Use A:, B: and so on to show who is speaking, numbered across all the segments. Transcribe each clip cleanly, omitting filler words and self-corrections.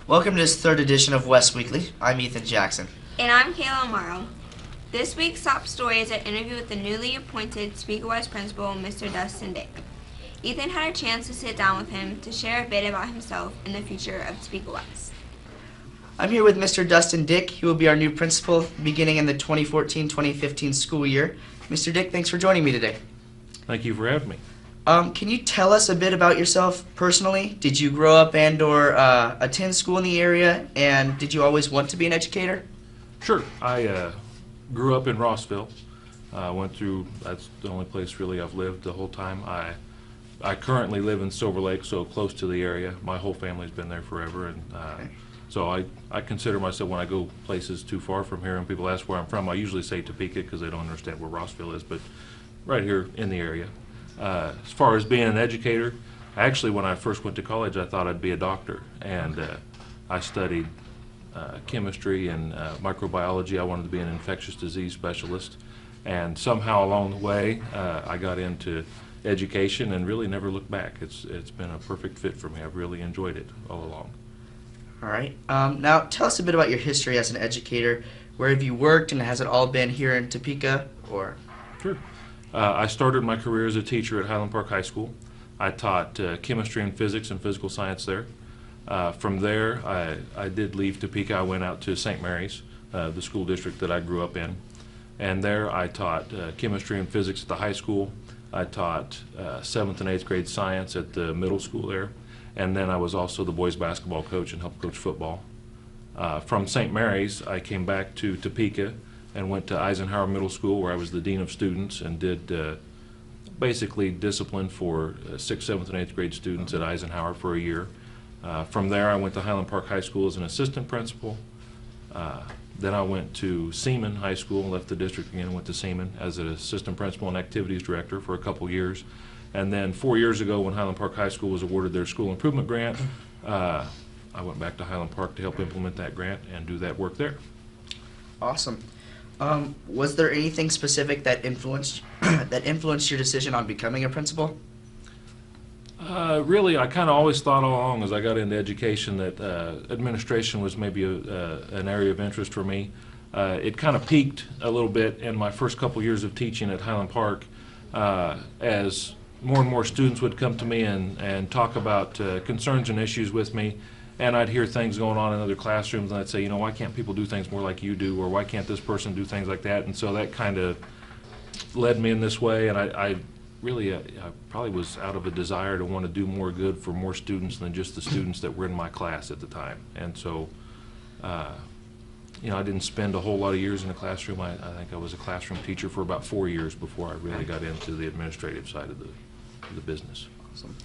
A: Welcome to this third edition of West Weekly. I'm Ethan Jackson.
B: And I'm Kayla Morrow. This week's top story is an interview with the newly appointed Topeka West principal, Mr. Dustin Dick. Ethan had a chance to sit down with him to share a bit about himself and the future of Topeka West.
A: I'm here with Mr. Dustin Dick. He will be our new principal beginning in the 2014-2015 school year. Mr. Dick, thanks for joining me today.
C: Thank you for having me.
A: Can you tell us a bit about yourself personally? Did you grow up and/or attend school in the area, and did you always want to be an educator?
C: Sure. I grew up in Rossville. That's the only place really I've lived the whole time. I currently live in Silver Lake, so close to the area. My whole family's been there forever, and so I consider myself, when I go places too far from here and people ask where I'm from, I usually say Topeka because they don't understand where Rossville is, but right here in the area. As far as being an educator, actually when I first went to college I thought I'd be a doctor, and I studied chemistry and microbiology. I wanted to be an infectious disease specialist, and somehow along the way I got into education and really never looked back. It's been a perfect fit for me. I've really enjoyed it all along.
A: All right. Now tell us a bit about your history as an educator. Where have you worked, and has it all been here in Topeka, or?
C: Sure. I started my career as a teacher at Highland Park High School. I taught chemistry and physics and physical science there. From there, I did leave Topeka. I went out to St. Mary's, the school district that I grew up in. And there I taught chemistry and physics at the high school. I taught 7th and 8th grade science at the middle school there. And then I was also the boys basketball coach and helped coach football. From St. Mary's, I came back to Topeka and went to Eisenhower Middle School, where I was the dean of students and did basically discipline for 6th, 7th, and 8th grade students at Eisenhower for a year. From there I went to Highland Park High School as an assistant principal. Then I went to Seaman High School, left the district again and went to Seaman as an assistant principal and activities director for a couple years. And then 4 years ago, when Highland Park High School was awarded their school improvement grant, I went back to Highland Park to help implement that grant and do that work there.
A: Awesome. Was there anything specific that influenced your decision on becoming a principal?
C: Really, I kind of always thought all along as I got into education that administration was maybe an area of interest for me. It kind of peaked a little bit in my first couple years of teaching at Highland Park as more and more students would come to me and talk about concerns and issues with me. And I'd hear things going on in other classrooms, and I'd say, why can't people do things more like you do, or why can't this person do things like that? And so that kind of led me in this way, and I probably was out of a desire to want to do more good for more students than just the students that were in my class at the time. And so, I didn't spend a whole lot of years in a classroom. I think I was a classroom teacher for about 4 years before I really got into the administrative side of the business.
A: Awesome.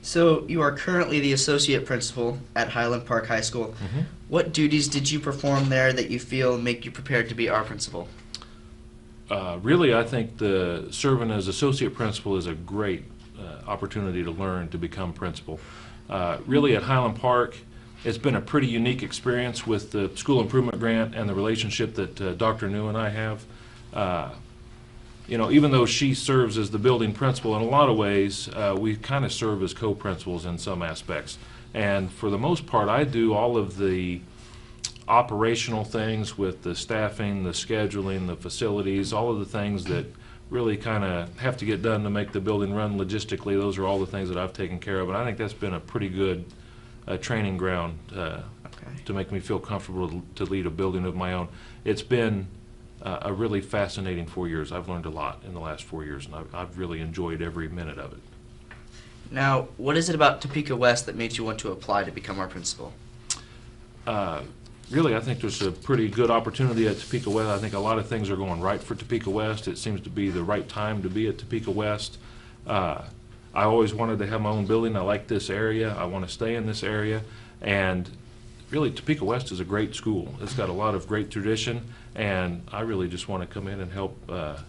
A: So you are currently the associate principal at Highland Park High School. Mm-hmm. What duties did you perform there that you feel make you prepared to be our principal?
C: Really, I think serving as associate principal is a great opportunity to learn to become principal. Really, at Highland Park, it's been a pretty unique experience with the school improvement grant and the relationship that Dr. New and I have. Even though she serves as the building principal, in a lot of ways, we kind of serve as co-principals in some aspects. And for the most part, I do all of the operational things with the staffing, the scheduling, the facilities, all of the things that really kind of have to get done to make the building run logistically. Those are all the things that I've taken care of, and I think that's been a pretty good training ground to make me feel comfortable to lead a building of my own. It's been a really fascinating 4 years. I've learned a lot in the last 4 years, and I've really enjoyed every minute of it.
A: Now, what is it about Topeka West that made you want to apply to become our principal?
C: Really, I think there's a pretty good opportunity at Topeka West. I think a lot of things are going right for Topeka West. It seems to be the right time to be at Topeka West. I always wanted to have my own building. I like this area. I want to stay in this area. And really, Topeka West is a great school. It's got a lot of great tradition, and I really just want to come in and help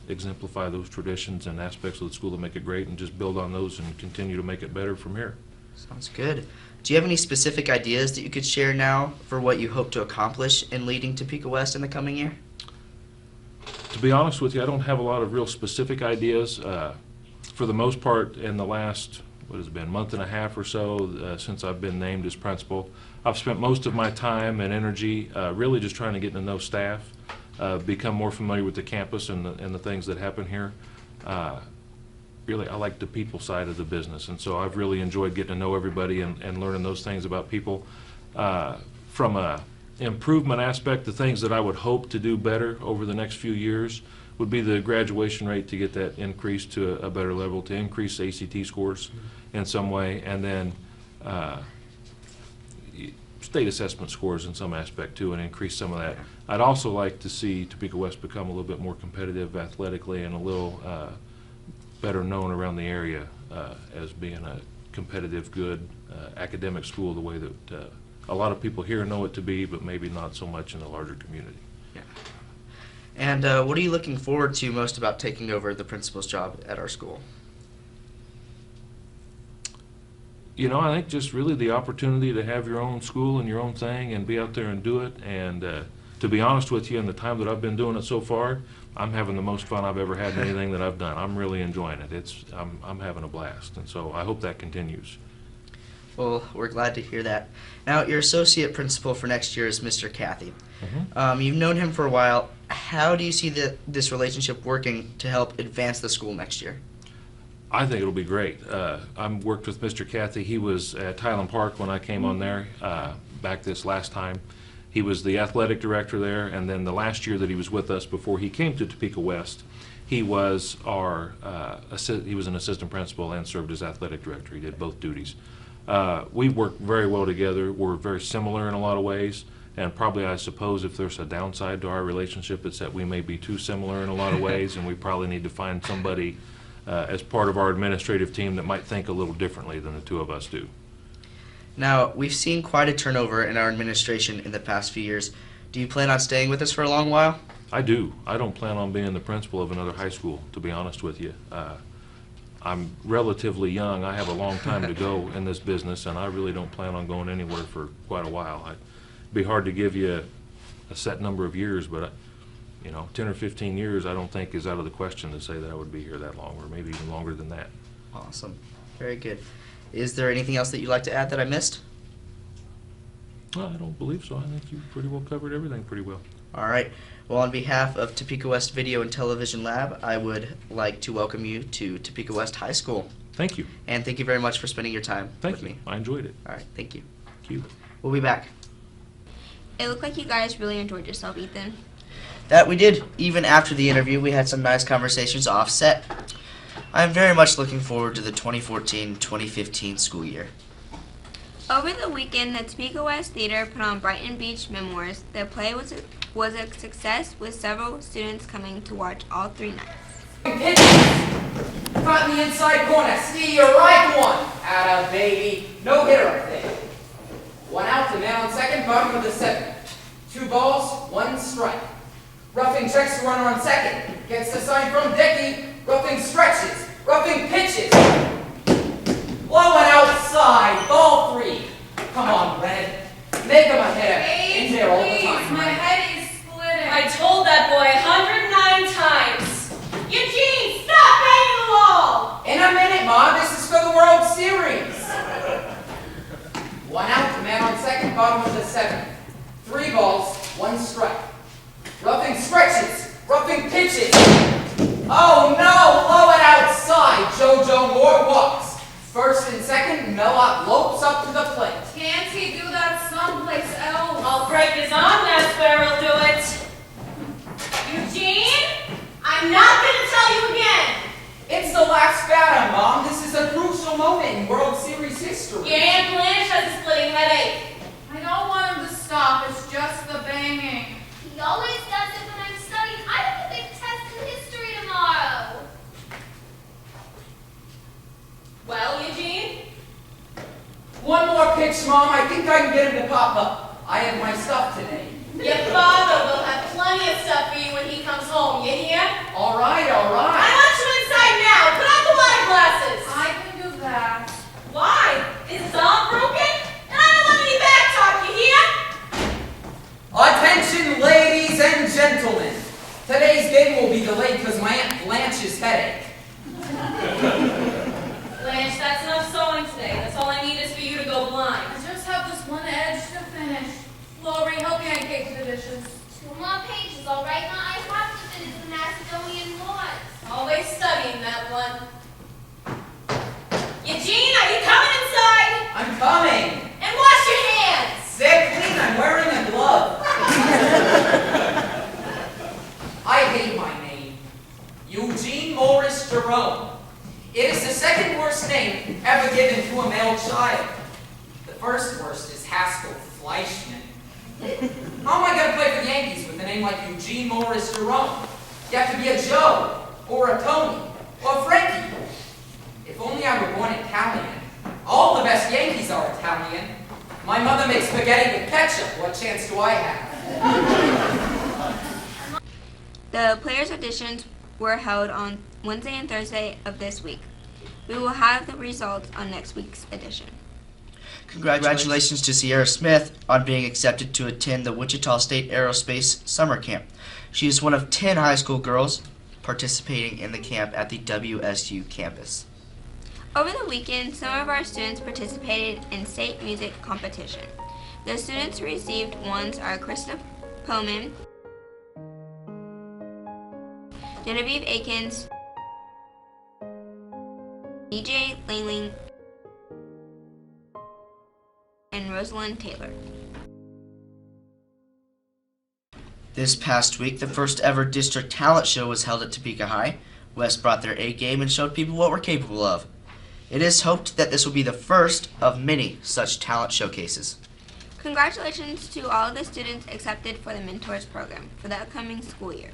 C: exemplify those traditions and aspects of the school that make it great, and just build on those and continue to make it better from here.
A: Sounds good. Do you have any specific ideas that you could share now for what you hope to accomplish in leading Topeka West in the coming year?
C: To be honest with you, I don't have a lot of real specific ideas. For the most part, in the last what has it been, month and a half or so since I've been named as principal. I've spent most of my time and energy really just trying to get to know staff, become more familiar with the campus and the things that happen here. Really, I like the people side of the business, and so I've really enjoyed getting to know everybody and learning those things about people. From a improvement aspect, the things that I would hope to do better over the next few years would be the graduation rate, to get that increased to a better level, to increase ACT scores in some way, and then state assessment scores in some aspect too, and increase some of that. I'd also like to see Topeka West become a little bit more competitive athletically and a little better known around the area as being a competitive, good academic school, the way that a lot of people here know it to be, but maybe not so much in the larger community.
A: Yeah. And what are you looking forward to most about taking over the principal's job at our school?
C: You know, I think just really the opportunity to have your own school and your own thing and be out there and do it. And to be honest with you, in the time that I've been doing it so far, I'm having the most fun I've ever had in anything that I've done. I'm really enjoying it. I'm having a blast, and so I hope that continues.
A: Well, we're glad to hear that. Now, your associate principal for next year is Mr. Cathy. You've known him for a while. How do you see this relationship working to help advance the school next year?
C: I think it'll be great. I've worked with Mr. Cathy. He was at Highland Park when I came on there back this last time. He was the athletic director there, and then the last year that he was with us before he came to Topeka West, he was an assistant principal and served as athletic director. He did both duties. We've worked very well together. We're very similar in a lot of ways, and probably, I suppose, if there's a downside to our relationship, it's that we may be too similar in a lot of ways, and we probably need to find somebody as part of our administrative team that might think a little differently than the two of us do.
A: Now, we've seen quite a turnover in our administration in the past few years. Do you plan on staying with us for a long while?
C: I do. I don't plan on being the principal of another high school, to be honest with you. I'm relatively young. I have a long time to go in this business, and I really don't plan on going anywhere for quite a while. It'd be hard to give you a set number of years, but 10 or 15 years I don't think is out of the question to say that I would be here that long, or maybe even longer than that.
A: Awesome. Very good. Is there anything else that you'd like to add that I missed?
C: Well, I don't believe so. I think you pretty well covered everything pretty well.
A: All right. Well, on behalf of Topeka West Video and Television Lab, I would like to welcome you to Topeka West High School.
C: Thank you.
A: And thank you very much for spending your time with me.
C: I enjoyed it.
A: All right. Thank you.
C: Thank you.
A: We'll be back.
B: It looked like you guys really enjoyed yourself, Ethan.
A: That we did. Even after the interview, we had some nice conversations off-set. I'm very much looking forward to the 2014-2015 school year.
B: Over the weekend, the Topeka West Theater put on Brighton Beach Memoirs. The play was a success, with several students coming to watch all 3 nights.
D: Pitch. Caught in the inside corner. Ski your right one. Atta baby. No hitter up there. 1 out to man on second, bottom of the 7th. 2 balls, 1 strike. Roughing checks the runner on second. Gets the sign from Dickey. Roughing stretches. Roughing pitches. Low and outside. Ball 3. Come on, Red. Make him a hitter. In there all the time.
E: My head is splitting.
F: I told that boy 109 times. Eugene, stop banging the wall!
D: In a minute, Ma. This is for the World Series. 1 out to man on second, bottom of the 7th. 3 balls, 1 strike. Roughing stretches. Roughing pitches. Oh no! Low and outside. JoJo Moore walks. First and second, Mellot lopes up to the plate.
E: Can't he do that someplace else?
F: I'll break his arm, that's where he'll do it. Eugene, I'm not gonna tell you again.
D: It's the last batter, Mom. This is a crucial moment in World Series history.
F: Your Aunt Blanche has a splitting headache.
E: I don't want him to stop. It's just the banging.
G: He always does it when I'm studying. I have a big test in history tomorrow.
F: Well, Eugene?
D: 1 more pitch, Mom. I think I can get him to pop up. I have my stuff today.
F: Your father will have plenty of stuff for you when he comes home, you hear?
D: All right, all
F: I
D: right.
F: want you inside now. Put on the water glasses.
E: I can do that.
F: Why? Is his arm broken? And I don't want any back talk, you hear?
D: Attention, ladies and gentlemen. Today's game will be delayed because my Aunt Blanche's headache.
F: Blanche, that's enough
E: page additions.
G: 2 more pages, all right? Now I have to finish the Macedonian Wars.
F: Always studying that one. Eugene, are you coming inside?
D: I'm coming.
F: And wash your hands.
D: They're clean. I'm wearing a glove. I hate my name. Eugene Morris Jerome. It is the second worst name ever given to a male child. The first worst is Haskell Fleischman. How am I going to play for the Yankees with a name like Eugene Morris Jerome? You have to be a Joe, or a Tony, or a Frankie. If only I were born Italian. All the best Yankees are Italian. My mother makes spaghetti with ketchup. What chance do I have?
B: The players' auditions were held on Wednesday and Thursday of this week. We will have the results on next week's edition.
A: Congratulations to Sierra Smith on being accepted to attend the Wichita State Aerospace Summer Camp. She is one of 10 high school girls participating in the camp at the WSU campus.
B: Over the weekend, some of our students participated in state music competition. The students who received ones are Krista Poman, Genevieve Akins, DJ Langling, and Rosalind Taylor.
A: This past week, the first ever district talent show was held at Topeka High. West brought their A game and showed people what we're capable of. It is hoped that this will be the first of many such talent showcases.
B: Congratulations to all of the students accepted for the Mentors program for the upcoming school year.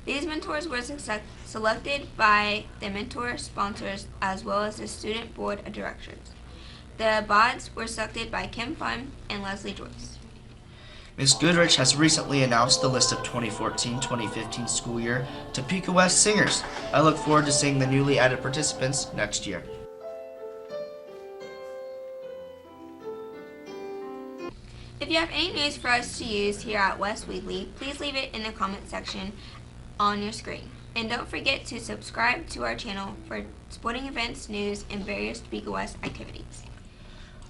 B: These mentors were selected by the mentor sponsors as well as the student board of directors. The BODs were selected by Kim Fun and Leslie Joyce.
A: Ms. Goodrich has recently announced the list of 2014-2015 school year Topeka West singers. I look forward to seeing the newly added participants next year.
B: If you have any news for us to use here at West Weekly, please leave it in the comment section on your screen. And don't forget to subscribe to our channel for sporting events, news, and various Topeka West activities.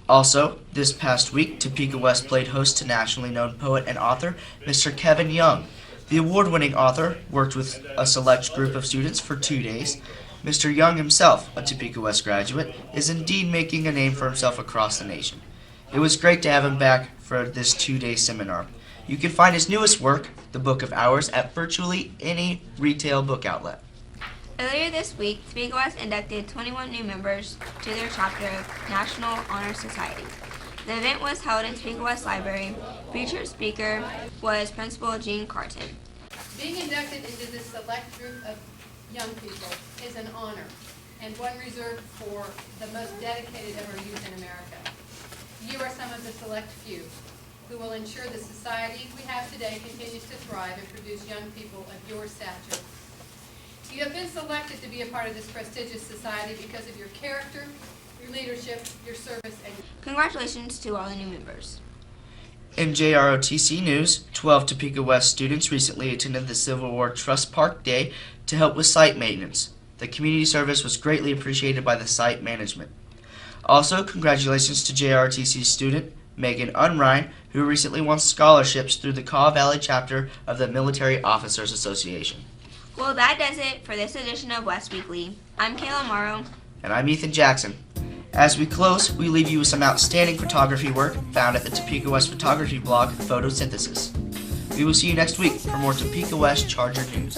A: Also, this past week, Topeka West played host to nationally known poet and author Mr. Kevin Young. The award-winning author worked with a select group of students for 2 days. Mr. Young himself, a Topeka West graduate, is indeed making a name for himself across the nation. It was great to have him back for this 2-day seminar. You can find his newest work, The Book of Hours, at virtually any retail book outlet.
B: Earlier this week, Topeka West inducted 21 new members to their chapter of National Honor Society. The event was held in Topeka West Library. Featured speaker was Principal Jean Carton.
E: Being inducted into this select group of young people is an honor, and one reserved for the most dedicated of our youth in America. You are some of the select few who will ensure the society we have today continues to thrive and produce young people of your stature. You have been selected to be a part of this prestigious society because of your character, your leadership, your service, and
B: Congratulations to all the new members.
A: In JROTC news, 12 Topeka West students recently attended the Civil War Trust Park Day to help with site maintenance. The community service was greatly appreciated by the site management. Also, congratulations to JROTC student Megan Unrein, who recently won scholarships through the Kaw Valley chapter of the Military Officers Association.
B: Well, that does it for this edition of West Weekly. I'm Kayla Morrow.
A: And I'm Ethan Jackson. As we close, we leave you with some outstanding photography work found at the Topeka West photography blog, Photosynthesis. We will see you next week for more Topeka West Charger news.